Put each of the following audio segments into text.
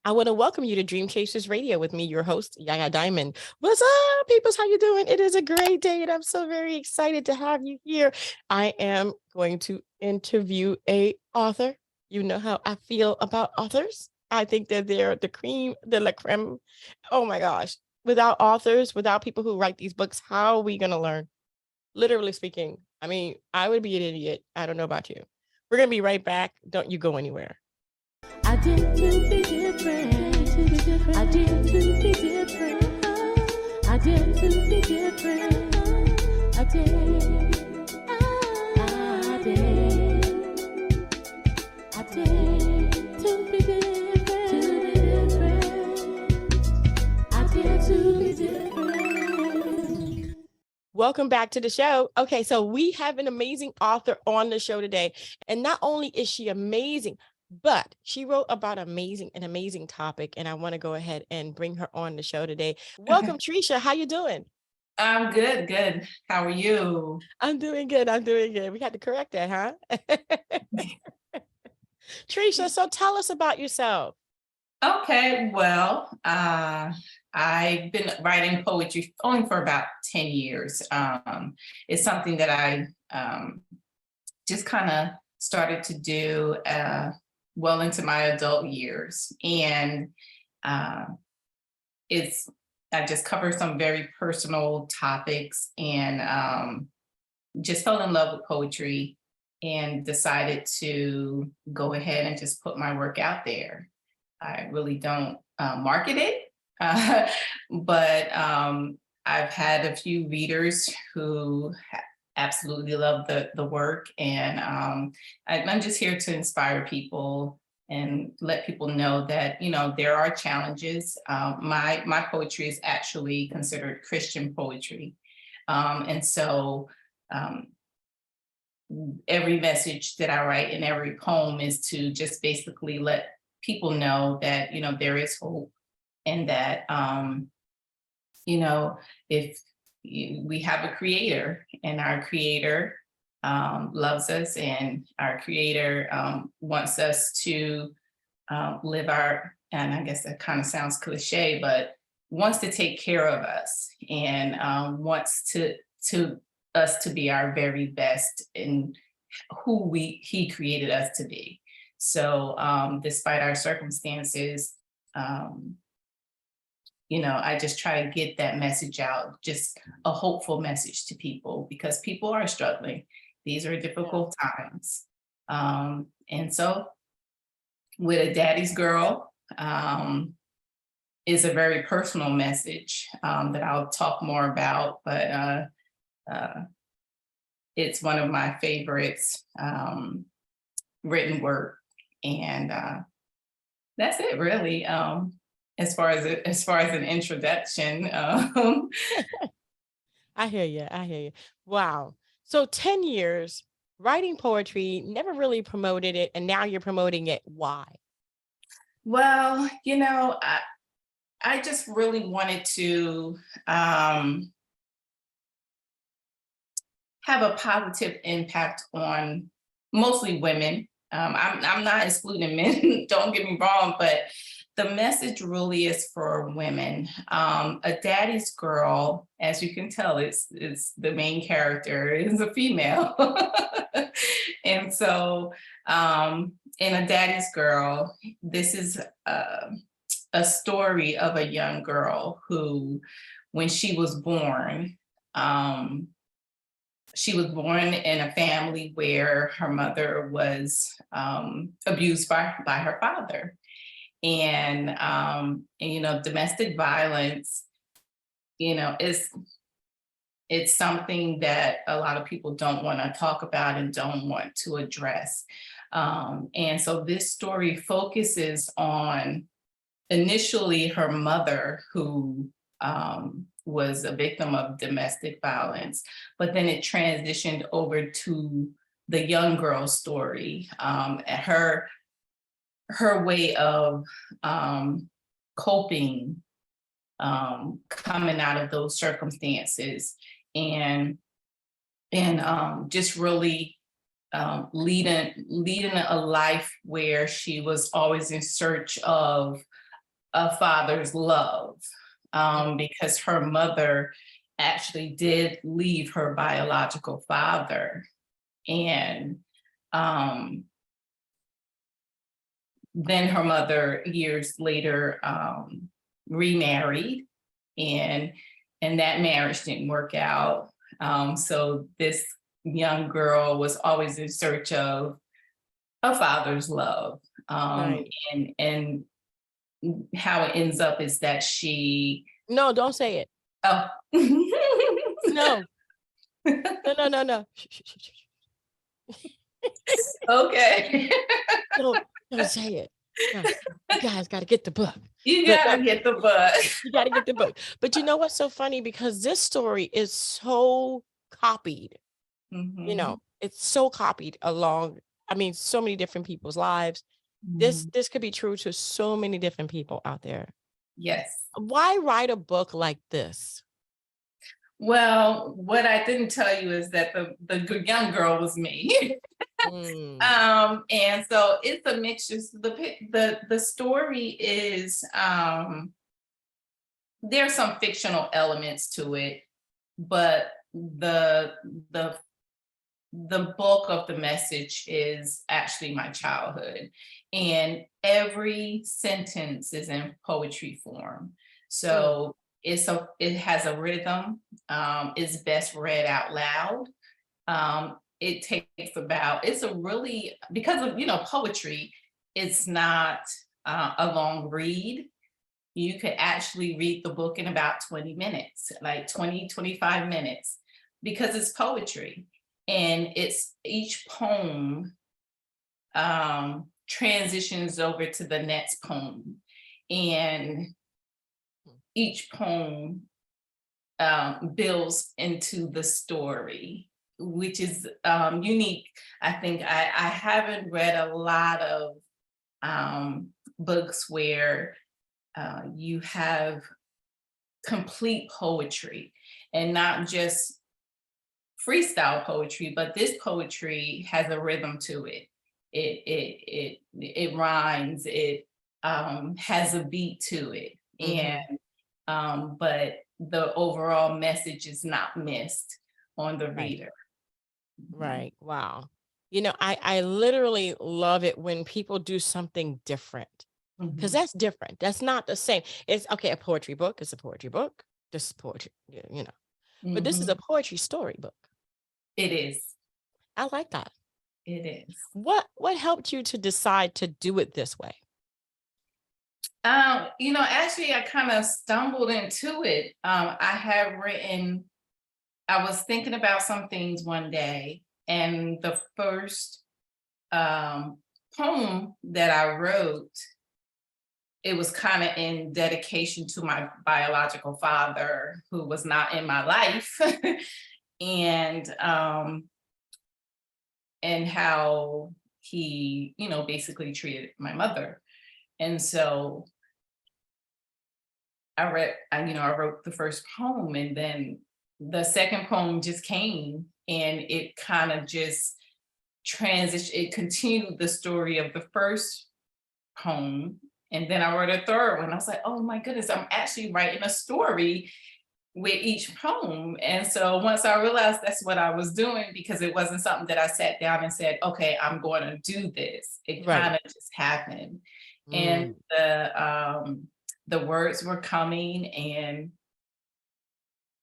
I want to welcome you to Dream Chasers Radio with me, your host, Yaya Diamond. What's up, peoples? How you doing? It is a great day, and I'm so very excited to have you here. I am going to interview a author. You know how I feel about authors. I think that they're the cream de la creme. Oh my gosh. Without authors, without people who write these books, how are we going to learn? Literally speaking, I mean, I would be an idiot. I don't know about you. We're going to be right back. Don't you go anywhere. I did to be different. I did to be different. I did to be different. I did. I did. I did to be different. I did to be different. Welcome back to the show. Okay, so we have an amazing author on the show today. And not only is she amazing, but she wrote about an amazing topic, and I want to go ahead and bring her on the show today. Welcome, Trisha. How you doing? I'm good. How are you? I'm doing good. We had to correct that, huh? Trisha, so tell us about yourself. Okay, well, I've been writing poetry only for about 10 years. It's something that I just kind of started to do well into my adult years. And I just cover some very personal topics and just fell in love with poetry and decided to go ahead and just put my work out there. I really don't market it, but I've had a few readers who absolutely love the work, and I'm just here to inspire people and let people know that there are challenges. My poetry is actually considered Christian poetry, and so every message that I write in every poem is to just basically let people know that there is hope, and that if we have a creator, and our creator loves us, and our creator wants us to live our, and I guess that kind of sounds cliche, but wants to take care of us, and wants to us to be our very best in who he created us to be. So despite our circumstances, I just try to get that message out, just a hopeful message to people, because people are struggling. These are difficult times. And so with A Daddy's Girl is a very personal message that I'll talk more about, but it's one of my favorites written work. And that's it, really. As far as an introduction. I hear you. Wow. So 10 years writing poetry, never really promoted it, and now you're promoting it. Why? Well, I just really wanted to have a positive impact on mostly women. I'm not excluding men, don't get me wrong, but the message really is for women. A Daddy's Girl, as you can tell, is the main character is a female. And so in A Daddy's Girl, this is a story of a young girl who, when she was born in a family where her mother was abused by her father. And domestic violence, it's something that a lot of people don't want to talk about and don't want to address. And so this story focuses on initially her mother, who was a victim of domestic violence, but then it transitioned over to the young girl's story, and her way of coping, coming out of those circumstances, and just really leading a life where she was always in search of a father's love, because her mother actually did leave her biological father. And then her mother years later remarried, and that marriage didn't work out. So this young girl was always in search of a father's love. Right. And how it ends up is that she, No, don't say it. oh, No, no. okay. Don't say it. No, you guys got to get the book. You But gotta get the book. you got to get the book. But you know what's so funny? Because this story is so copied. You know, it's so copied along. I mean, so many different people's lives. This could be true to so many different people out there. Yes. Why write a book like this? Well, what I didn't tell you is that the young girl was me. And so it's a mixture. The story is there's some fictional elements to it, but the bulk of the message is actually my childhood, and every sentence is in poetry form. So it has a rhythm. It's best read out loud. It takes about, it's a really, because of, poetry, it's not a long read. You could actually read the book in about 20 minutes, like 25 minutes, because it's poetry. And it's each poem transitions over to the next poem. And each poem builds into the story, which is unique. I think I haven't read a lot of books where you have complete poetry and not just freestyle poetry, but this poetry has a rhythm to it. It rhymes, it has a beat to it. And but the overall message is not missed on the reader. Right. Wow. You know, I literally love it when people do something different, because that's different. That's not the same. It's okay. A poetry book is a poetry book. This is poetry, but this is a poetry storybook. It is. I like that. It is. What helped you to decide to do it this way? Actually, I kind of stumbled into it. I was thinking about some things one day, and the first poem that I wrote, it was kind of in dedication to my biological father, who was not in my life, and how he, basically treated my mother. And so I wrote the first poem, and then the second poem just came, and it kind of just transitioned. It continued the story of the first poem. And then I wrote a third one. I was like, oh my goodness, I'm actually writing a story with each poem. And so once I realized that's what I was doing, because it wasn't something that I sat down and said, okay, I'm going to do this. It kind of just happened. And the words were coming, and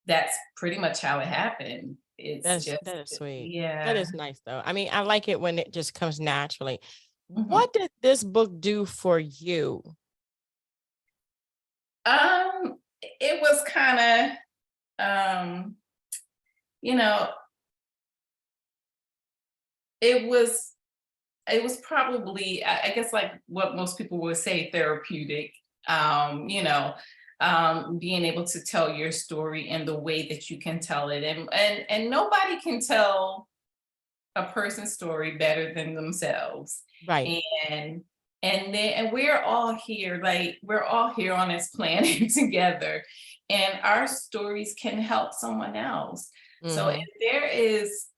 that's pretty much how it happened. That is sweet. Yeah. That is nice though. I mean, I like it when it just comes naturally. What did this book do for you? It was kind of, it was probably, I guess, like what most people would say, therapeutic. Being able to tell your story in the way that you can tell it, and nobody can tell a person's story better than themselves. Right. And we're all here, we're all here on this planet together, and our stories can help someone else. So if there is,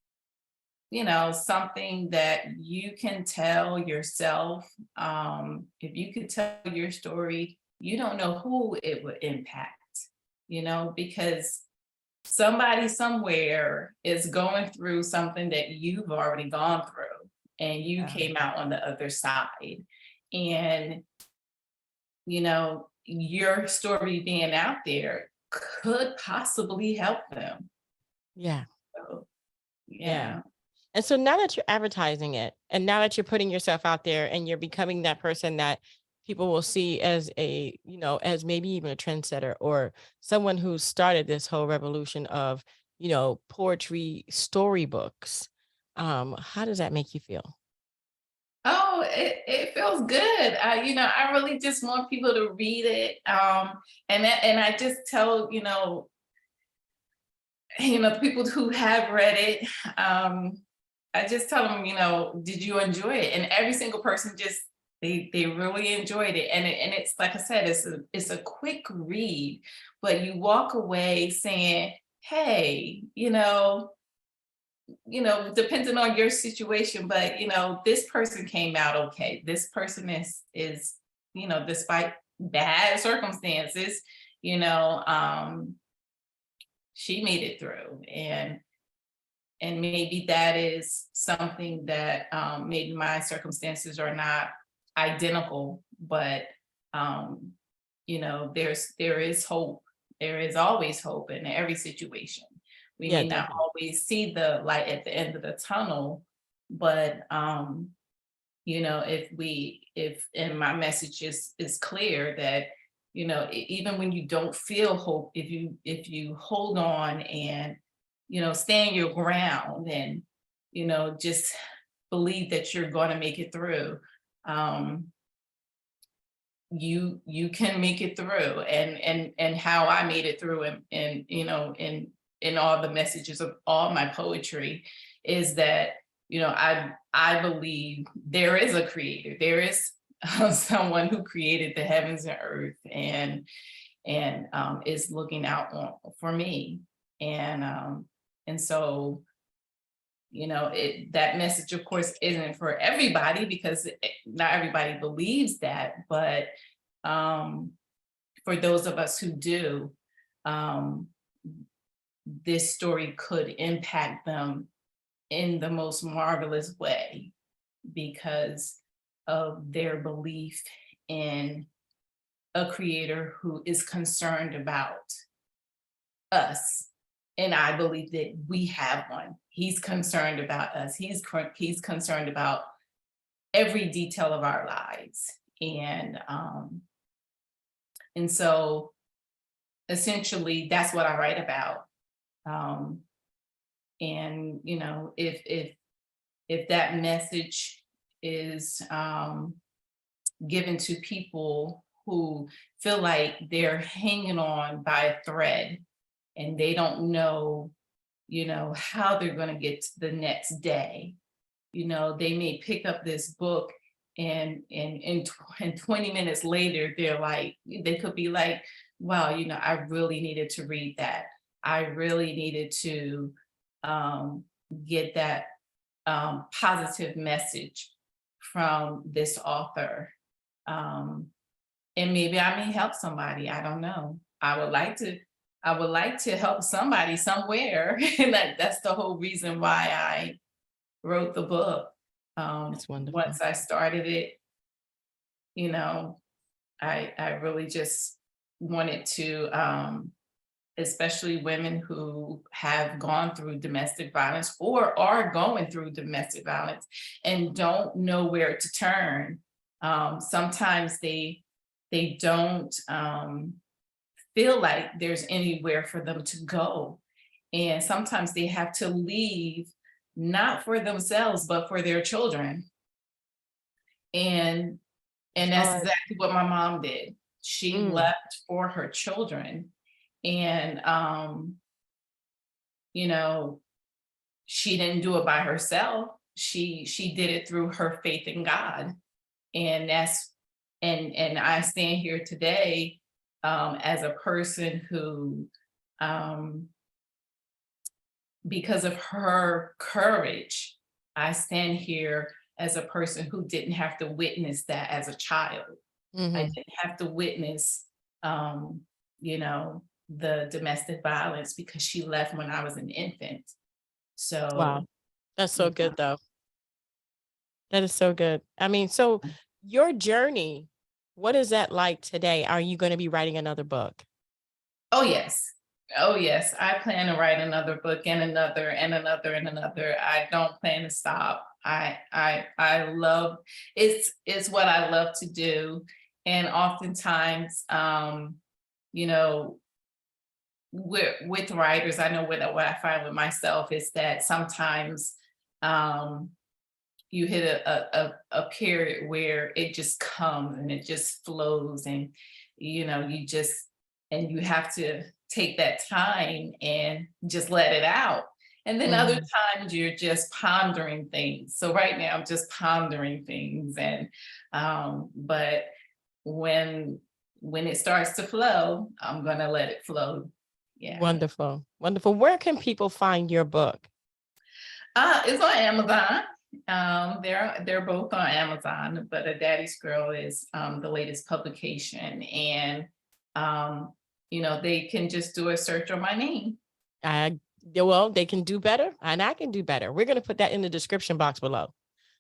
something that you can tell yourself, if you could tell your story you don't know who it would impact, because somebody somewhere is going through something that you've already gone through, and you Yeah. came out on the other side. And, your story being out there could possibly help them. Yeah. So, Yeah. yeah. And so now that you're advertising it and now that you're putting yourself out there and you're becoming that person that people will see as as maybe even a trendsetter or someone who started this whole revolution of, poetry storybooks. How does that make you feel? Oh, it feels good. I really just want people to read it. And I just tell, people who have read it, I just tell them, did you enjoy it? And every single person just they really enjoyed it. And it's like I said, it's a quick read, but you walk away saying, hey, depending on your situation, but this person came out okay. This person is, despite bad circumstances, you know, um, she made it through. And maybe that is something that maybe my circumstances are not identical, but there is hope. There is always hope in every situation. We Yeah, may not definitely. always see the light at the end of the tunnel, but if and my message is clear that even when you don't feel hope, if you hold on and stand your ground and just believe that you're going to make it through, um you can make it through. And how I made it through, and in all the messages of all my poetry, is that I believe there is a creator. There is someone who created the heavens and earth, and is looking out for me. And so that message, of course, isn't for everybody, because not everybody believes that. But for those of us who do, um, this story could impact them in the most marvelous way, because of their belief in a creator who is concerned about us. And I believe that we have one. He's concerned about us. He's concerned about every detail of our lives. And so essentially that's what I write about. Um, and if that message is given to people who feel like they're hanging on by a thread, and they don't know, how they're going to get to the next day. They may pick up this book, and 20 minutes later, they could be like, wow, I really needed to read that. I really needed to get that positive message from this author. And maybe I may help somebody. I don't know. I would like to help somebody somewhere. And that's the whole reason why I wrote the book. That's wonderful. Once I started it, you know, I really just wanted to, especially women who have gone through domestic violence or are going through domestic violence and don't know where to turn. Sometimes they don't feel like there's anywhere for them to go. And sometimes they have to leave, not for themselves, but for their children. And that's Hard. exactly what my mom did. She Mm, left for her children. And you know, she didn't do it by herself. She did it through her faith in God. And and I stand here today as a person who, um, because of her courage, I stand here as a person who didn't have to witness that as a child. I Mhm. didn't have to witness, you know, the domestic violence because she left when I was an infant. Wow. So, That's so you good though. That is so good. I mean, so know, your journey, what is that like today? Are you going to be writing another book? oh yes. Oh yes. I plan to write another book and another and another and another. I don't plan to stop. I love it's what I love to do. And oftentimes, you know, with writers, I know what I find with myself is that sometimes um you hit a period where it just comes and it just flows, and you just and you have to take that time and just let it out. And then other Mhm. times you're just pondering things. So right now I'm just pondering things, and but when when it starts to flow, I'm gonna let it flow. Yeah. Wonderful. Wonderful. Where can people find your book? It's on Amazon. They're both on Amazon, but A Daddy's Girl is the latest publication, and um, they can just do a search on my name. I Yeah, well, they can do better and I can do better. We're going to put that in the description box below.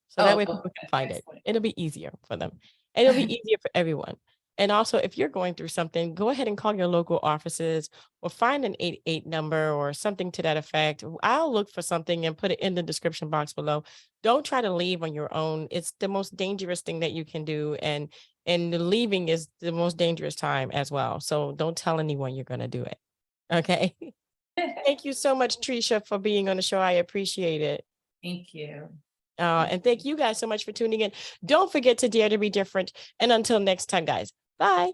So that Oh, way okay, people can find it. excellent. It'll be easier for them. And it'll be easier for everyone. And also, if you're going through something, go ahead and call your local offices or find an 88 number or something to that effect. I'll look for something and put it in the description box below. Don't try to leave on your own. It's the most dangerous thing that you can do. And the leaving is the most dangerous time as well. So don't tell anyone you're going to do it. Okay. Thank you so much, Trisha, for being on the show. I appreciate it. Thank you. And thank you guys so much for tuning in. Don't forget to dare to be different. And until next time, guys, bye.